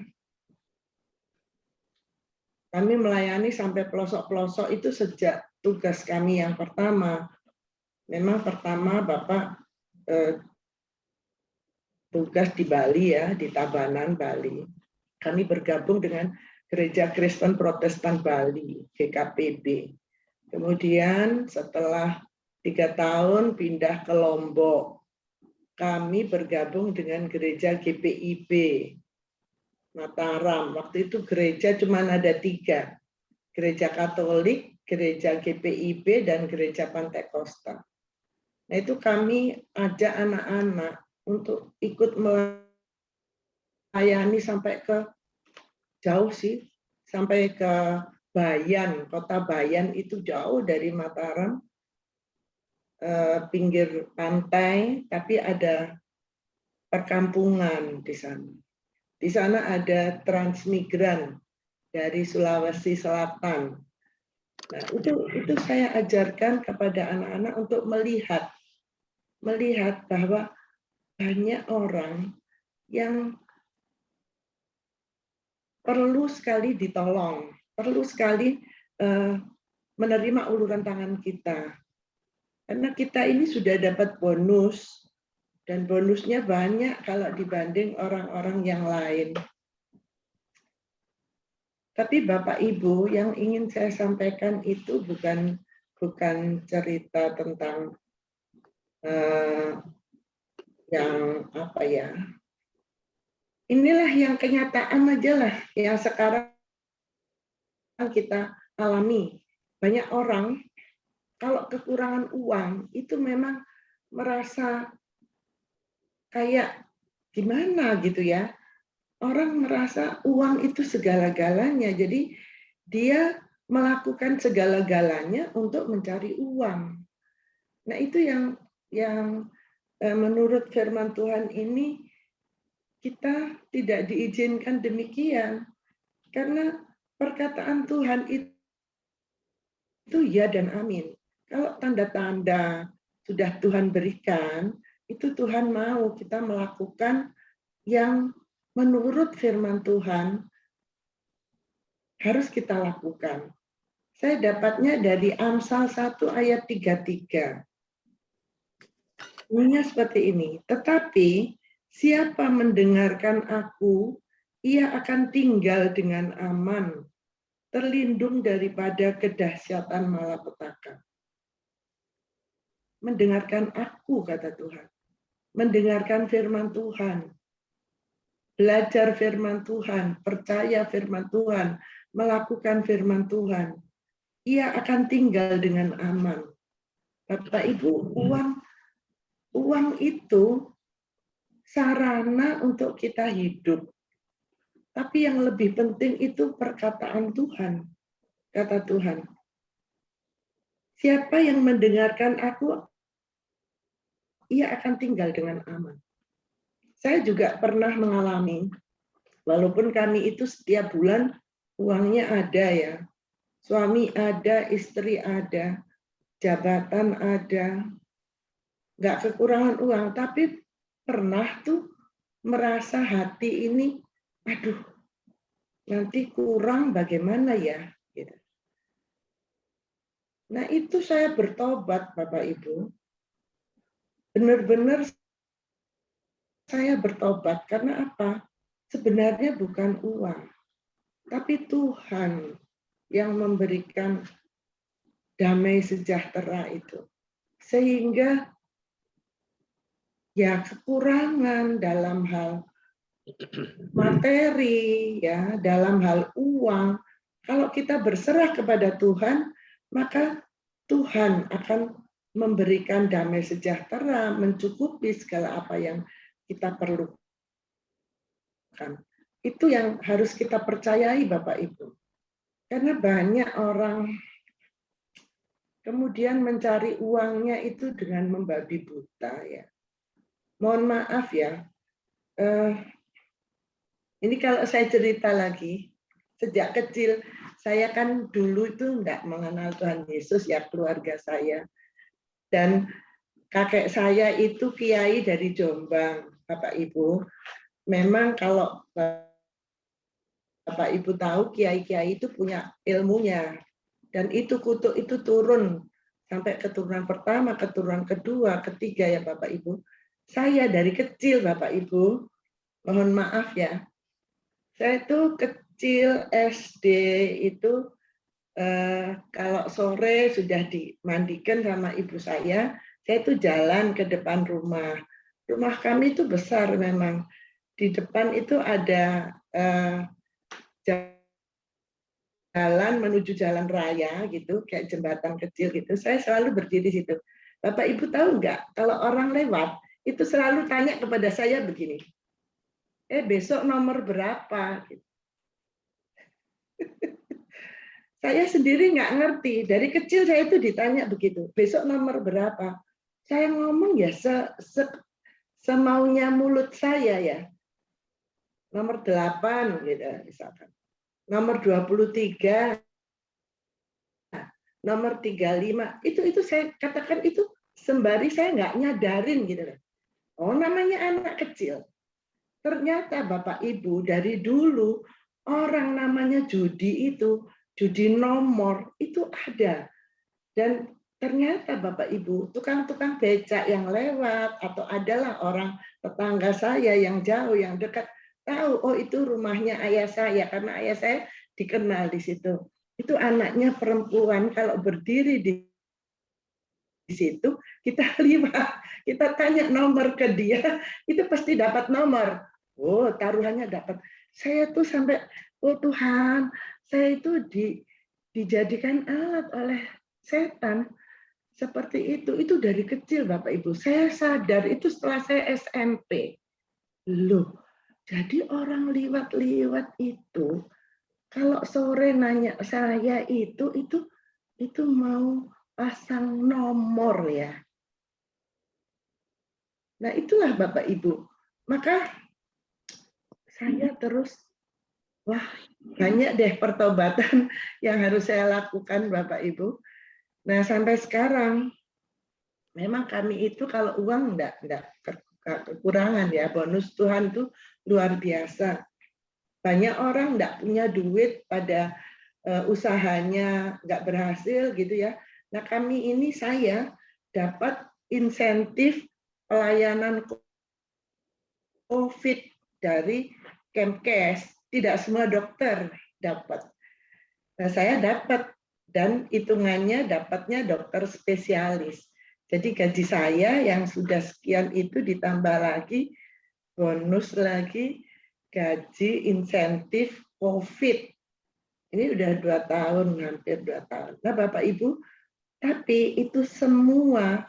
Kami melayani sampai pelosok-pelosok itu sejak tugas kami yang pertama. Memang pertama Bapak tugas di Bali ya, di Tabanan, Bali. Kami bergabung dengan Gereja Kristen Protestan Bali, GKPB. Kemudian setelah 3 tahun pindah ke Lombok. Kami bergabung dengan Gereja GPIB, Mataram. Waktu itu gereja cuma ada 3. Gereja Katolik, Gereja GPIB, dan Gereja Pantekosta. Nah itu kami ajak anak-anak untuk ikut melayani sampai ke jauh sih, sampai ke Bayan, kota Bayan itu jauh dari Mataram, pinggir pantai, tapi ada perkampungan di sana. Di sana ada transmigran dari Sulawesi Selatan. Nah, itu saya ajarkan kepada anak-anak untuk melihat bahwa banyak orang yang perlu sekali ditolong, perlu sekali menerima uluran tangan kita. Karena kita ini sudah dapat bonus, dan bonusnya banyak kalau dibanding orang-orang yang lain. Tapi Bapak Ibu, yang ingin saya sampaikan itu bukan cerita tentang yang apa ya. Inilah yang kenyataan aja lah yang sekarang kita alami. Banyak orang kalau kekurangan uang itu memang merasa kayak gimana gitu ya. Orang merasa uang itu segala-galanya. Jadi dia melakukan segala-galanya untuk mencari uang. Nah, itu yang menurut firman Tuhan ini kita tidak diizinkan demikian. Karena perkataan Tuhan itu ya dan amin. Kalau tanda-tanda sudah Tuhan berikan, itu Tuhan mau kita melakukan yang menurut firman Tuhan harus kita lakukan. Saya dapatnya dari Amsal 1 ayat 33. Bunyinya seperti ini. Tetapi siapa mendengarkan aku, ia akan tinggal dengan aman, terlindung daripada kedahsyatan malapetaka. Mendengarkan aku, kata Tuhan. Mendengarkan firman Tuhan. Belajar firman Tuhan, percaya firman Tuhan, melakukan firman Tuhan. Ia akan tinggal dengan aman. Bapak Ibu, uang itu sarana untuk kita hidup. Tapi yang lebih penting itu perkataan Tuhan. Kata Tuhan, siapa yang mendengarkan aku, ia akan tinggal dengan aman. Saya juga pernah mengalami, walaupun kami itu setiap bulan uangnya ada ya. Suami ada, istri ada, jabatan ada, nggak kekurangan uang, tapi pernah tuh merasa hati ini, aduh, nanti kurang bagaimana ya? Gitu. Nah itu saya bertobat Bapak Ibu, benar-benar saya bertobat karena apa? Sebenarnya bukan uang, tapi Tuhan yang memberikan damai sejahtera itu. Sehingga ya kekurangan dalam hal materi, ya, dalam hal uang, kalau kita berserah kepada Tuhan, maka Tuhan akan memberikan damai sejahtera, mencukupi segala apa yang kita perlukan. Itu yang harus kita percayai Bapak Ibu. Karena banyak orang kemudian mencari uangnya itu dengan membabi buta ya. Mohon maaf ya. Ini kalau saya cerita lagi, sejak kecil saya kan dulu itu enggak mengenal Tuhan Yesus ya, keluarga saya. Dan kakek saya itu kiai dari Jombang, Bapak Ibu. Memang kalau Bapak Ibu tahu kiai-kiai itu punya ilmunya. Dan itu kutuk itu turun sampai keturunan pertama, keturunan kedua, ketiga ya Bapak Ibu. Saya dari kecil Bapak Ibu, mohon maaf ya, saya itu kecil SD itu kalau sore sudah dimandikan sama ibu saya itu jalan ke depan rumah. Rumah kami itu besar memang. Di depan itu ada jalan menuju jalan raya gitu, kayak jembatan kecil gitu. Saya selalu berdiri di situ. Bapak Ibu tahu nggak, kalau orang lewat itu selalu tanya kepada saya begini, besok nomor berapa? Saya sendiri nggak ngerti. Dari kecil saya itu ditanya begitu. Besok nomor berapa? Saya ngomong ya semaunya mulut saya ya. Nomor 8 gitu misalkan. Nomor 23, nomor 35. Itu saya katakan itu sembari saya nggak nyadarin gitu. Oh, namanya anak kecil. Ternyata Bapak Ibu dari dulu orang namanya judi itu, judi nomor itu ada. Dan ternyata Bapak Ibu, tukang-tukang becak yang lewat atau adalah orang tetangga saya yang jauh, yang dekat, tahu, oh itu rumahnya ayah saya, karena ayah saya dikenal di situ. Itu anaknya perempuan, kalau berdiri di situ, kita lihat, kita tanya nomor ke dia, itu pasti dapat nomor. Oh, taruhannya dapat. Saya tuh sampai, oh Tuhan, saya itu dijadikan alat oleh setan seperti itu dari kecil Bapak Ibu. Saya sadar itu setelah saya SMP. Loh, jadi orang liwat-liwat itu kalau sore nanya saya itu mau pasang nomor ya. Nah, itulah Bapak Ibu. Maka saya terus wah, banyak deh pertobatan yang harus saya lakukan Bapak Ibu. Nah, sampai sekarang memang kami itu kalau uang enggak kekurangan ya, bonus Tuhan tuh luar biasa. Banyak orang enggak punya duit pada usahanya enggak berhasil gitu ya. Nah, kami ini saya dapat insentif pelayanan COVID dari Kemkes. Tidak semua dokter dapat. Nah, saya dapat, dan hitungannya dapatnya dokter spesialis. Jadi gaji saya yang sudah sekian itu ditambah lagi, bonus lagi, gaji insentif COVID. Ini udah 2 tahun, hampir 2 tahun. Nah, Bapak Ibu, tapi itu semua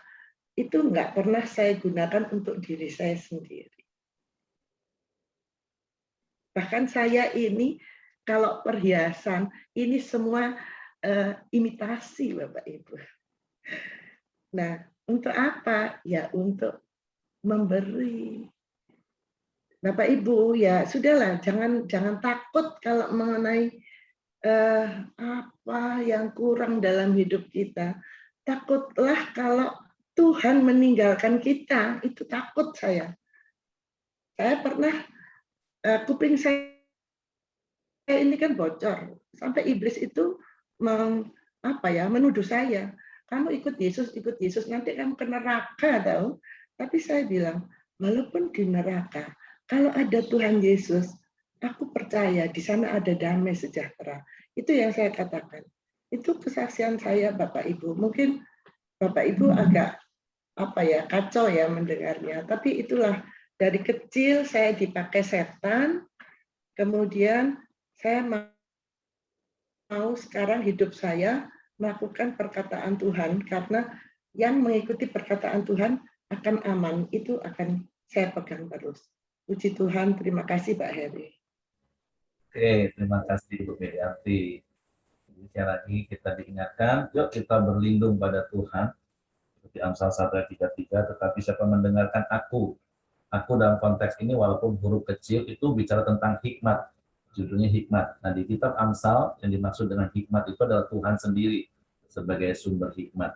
itu nggak pernah saya gunakan untuk diri saya sendiri. Bahkan saya ini kalau perhiasan ini semua imitasi, Bapak Ibu. Nah, untuk apa? Ya untuk memberi. Bapak Ibu, ya sudahlah, jangan takut kalau mengenai apa yang kurang dalam hidup kita. Takutlah kalau Tuhan meninggalkan kita, itu takut saya. Saya pernah kuping saya ini kan bocor, sampai iblis itu menuduh saya, kamu ikut Yesus, nanti kamu ke neraka tahu. Tapi saya bilang, walaupun di neraka, kalau ada Tuhan Yesus, aku percaya di sana ada damai sejahtera. Itu yang saya katakan. Itu kesaksian saya, Bapak Ibu. Mungkin Bapak Ibu agak kacau ya mendengarnya, tapi itulah, dari kecil saya dipakai setan, kemudian saya mau sekarang hidup saya melakukan perkataan Tuhan, karena yang mengikuti perkataan Tuhan akan aman, itu akan saya pegang terus. Puji Tuhan, terima kasih Pak Heri. Oke, terima kasih Bu Mediarti. Sekali lagi kita diingatkan, yuk kita berlindung pada Tuhan. Seperti Amsal 1:33, tetapi siapa mendengarkan aku dalam konteks ini walaupun huruf kecil itu bicara tentang hikmat. Judulnya hikmat. Nah, di kitab Amsal yang dimaksud dengan hikmat itu adalah Tuhan sendiri sebagai sumber hikmat.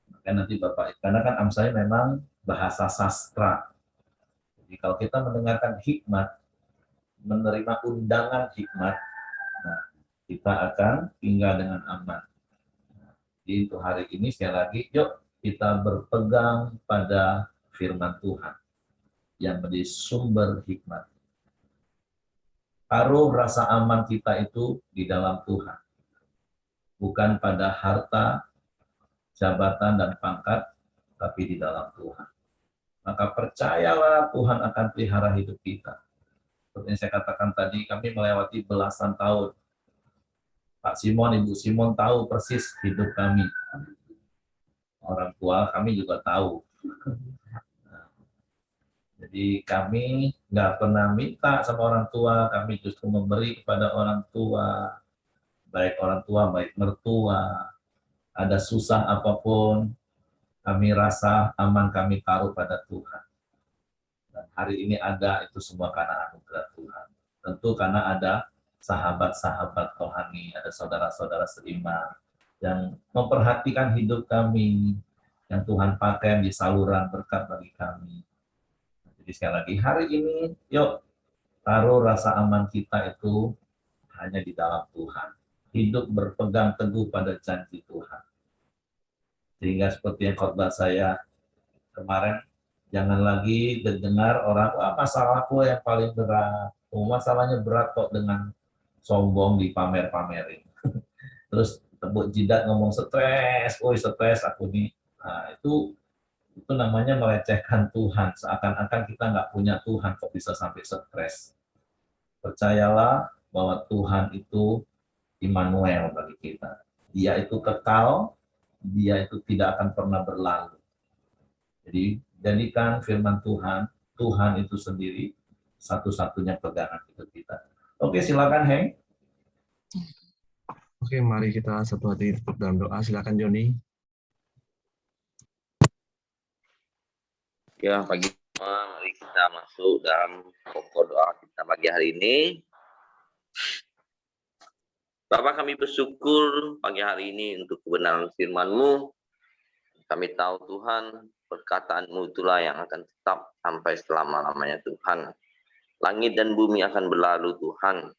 Makanya nanti Bapak, karena kan Amsalnya memang bahasa sastra. Jadi kalau kita mendengarkan hikmat, menerima undangan hikmat, nah, kita akan tinggal dengan aman. Jadi untuk hari ini sekali lagi, yuk kita berpegang pada firman Tuhan yang menjadi sumber hikmat. Taruh rasa aman kita itu di dalam Tuhan, bukan pada harta, jabatan, dan pangkat, tapi di dalam Tuhan. Maka percayalah Tuhan akan pelihara hidup kita. Seperti yang saya katakan tadi, kami melewati belasan tahun. Pak Simon, Ibu Simon tahu persis hidup kami. Orang tua kami juga tahu. Jadi kami nggak pernah minta sama orang tua, kami justru memberi kepada orang tua, baik mertua. Ada susah apapun, kami rasa aman, kami taruh pada Tuhan. Dan hari ini ada itu semua karena anugerah Tuhan. Tentu karena ada sahabat-sahabat rohani, ada saudara-saudara seiman yang memperhatikan hidup kami, yang Tuhan pakai di saluran berkat bagi kami. Jadi sekali lagi, hari ini, yuk taruh rasa aman kita itu hanya di dalam Tuhan. Hidup berpegang teguh pada janji Tuhan. Sehingga seperti yang khotbah saya kemarin, jangan lagi dengar orang, wah masalahku yang paling berat. Oh, masalahnya berat kok dengan sombong dipamer-pamerin. Terus tebuk jidat ngomong stres, stres aku nih. Nah, itu namanya melecehkan Tuhan. Seakan-akan kita nggak punya Tuhan, kok bisa sampai stres. Percayalah bahwa Tuhan itu Immanuel bagi kita. Dia itu kekal, dia itu tidak akan pernah berlalu. Jadi jadikan firman Tuhan, Tuhan itu sendiri satu-satunya pegangan hidup kita. Oke, silakan Heng. Oke, mari kita satu hati dalam doa. Silakan Joni. Ya, pagi semua, mari kita masuk dalam pokok doa kita pagi hari ini. Bapak, kami bersyukur pagi hari ini untuk kebenaran firman-Mu. Kami tahu Tuhan, perkataan-Mu itulah yang akan tetap sampai selama-lamanya Tuhan. Langit dan bumi akan berlalu Tuhan,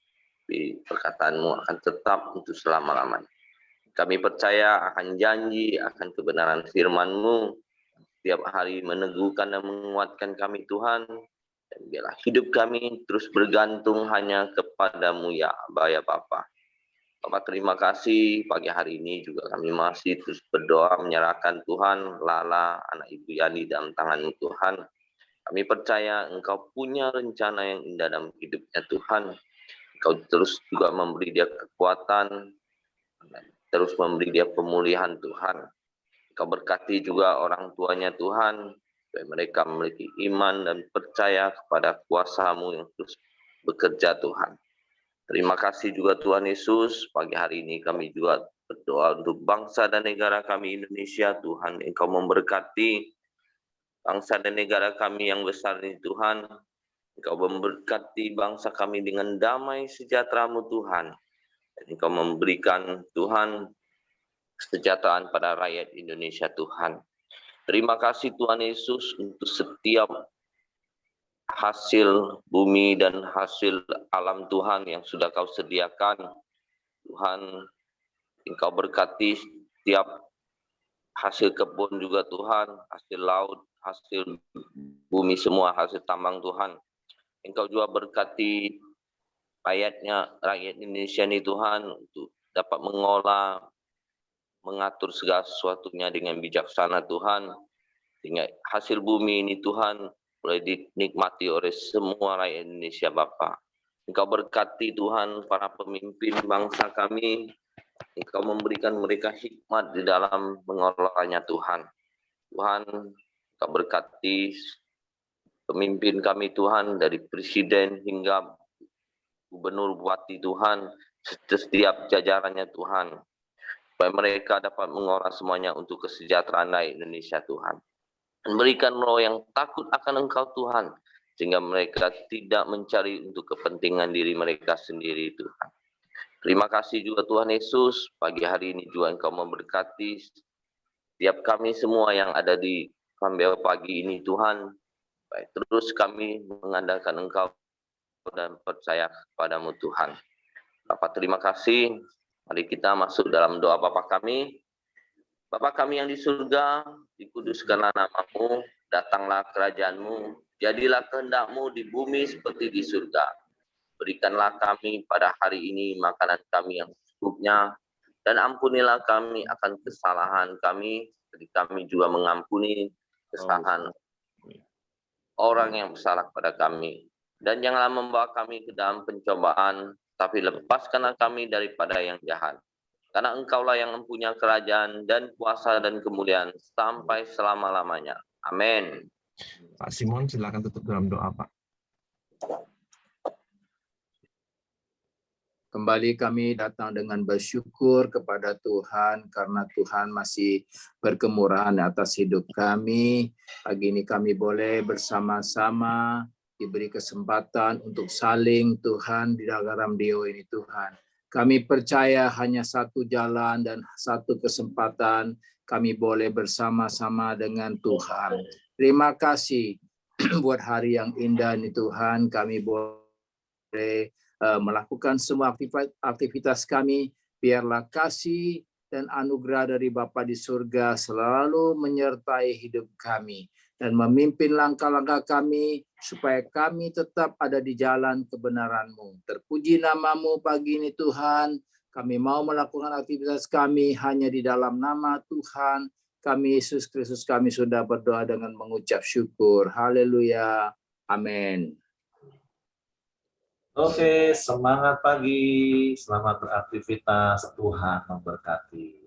tapi perkataan-Mu akan tetap untuk selama-lamanya. Kami percaya akan janji, akan kebenaran firman-Mu. setiap hari meneguhkan dan menguatkan kami Tuhan. Dan biarlah hidup kami terus bergantung hanya kepadamu ya Aba ya Bapa. Bapak terima kasih pagi hari ini juga kami masih terus berdoa menyerahkan Tuhan Lala, anak Ibu Yani dalam tangan-Mu Tuhan. Kami percaya Engkau punya rencana yang indah dalam hidupnya Tuhan. Engkau terus juga memberi dia kekuatan, terus memberi dia pemulihan Tuhan. Engkau berkati juga orang tuanya Tuhan, supaya mereka memiliki iman dan percaya kepada kuasa-Mu yang terus bekerja Tuhan. Terima kasih juga Tuhan Yesus, pagi hari ini kami juga berdoa untuk bangsa dan negara kami Indonesia. Tuhan, Engkau memberkati bangsa dan negara kami yang besar ini Tuhan. Engkau memberkati bangsa kami dengan damai sejahtera-Mu Tuhan. Dan Engkau memberikan Tuhan kesejahteraan pada rakyat Indonesia Tuhan. Terima kasih Tuhan Yesus untuk setiap hasil bumi dan hasil alam Tuhan yang sudah Kau sediakan. Tuhan, Engkau berkati setiap hasil kebun juga Tuhan, hasil laut, hasil bumi semua, hasil tambang Tuhan. Engkau juga berkati rakyat Indonesia ini Tuhan untuk dapat mengolah, mengatur segala sesuatunya dengan bijaksana Tuhan, sehingga hasil bumi ini Tuhan boleh dinikmati oleh semua rakyat Indonesia Bapa. Engkau berkati Tuhan para pemimpin bangsa kami, Engkau memberikan mereka hikmat di dalam mengolahnya Tuhan. Tuhan, Engkau berkati pemimpin kami Tuhan, dari presiden hingga gubernur bupati Tuhan, setiap jajarannya Tuhan, supaya mereka dapat mengolah semuanya untuk kesejahteraan rakyat Indonesia Tuhan. Dan berikan roh yang takut akan Engkau Tuhan, sehingga mereka tidak mencari untuk kepentingan diri mereka sendiri Tuhan. Terima kasih juga Tuhan Yesus, pagi hari ini juga Engkau memberkati setiap kami semua yang ada di Kambel pagi ini Tuhan. Baik, terus kami mengandalkan Engkau dan percaya kepadamu Tuhan. Bapak terima kasih. Mari kita masuk dalam doa Bapa kami. Bapa kami yang di surga, dikuduskanlah nama-Mu, datanglah kerajaan-Mu, jadilah kehendak-Mu di bumi seperti di surga. Berikanlah kami pada hari ini makanan kami yang secukupnya, dan ampunilah kami akan kesalahan kami, seperti kami juga mengampuni kesalahan orang yang bersalah kepada kami. Dan janganlah membawa kami ke dalam pencobaan, tapi lepaskanlah kami daripada yang jahat. Karena Engkaulah yang mempunyai kerajaan dan kuasa dan kemuliaan sampai selama-lamanya. Amin. Pak Simon, silakan tutup dalam doa, Pak. Kembali kami datang dengan bersyukur kepada Tuhan karena Tuhan masih berkemurahan atas hidup kami. Pagi ini kami boleh bersama-sama diberi kesempatan untuk saling Tuhan di dalam radio ini Tuhan. Kami percaya hanya satu jalan dan satu kesempatan kami boleh bersama-sama dengan Tuhan. Terima kasih buat hari yang indah ini Tuhan. Kami boleh melakukan semua aktivitas kami. Biarlah kasih dan anugerah dari Bapa di surga selalu menyertai hidup kami dan memimpin langkah-langkah kami supaya kami tetap ada di jalan kebenaran-Mu. Terpuji nama-Mu pagi ini Tuhan. Kami mau melakukan aktivitas kami hanya di dalam nama Tuhan kami Yesus Kristus. Kami sudah berdoa dengan mengucap syukur. Haleluya. Amin. Oke, semangat pagi, selamat beraktivitas, Tuhan memberkati.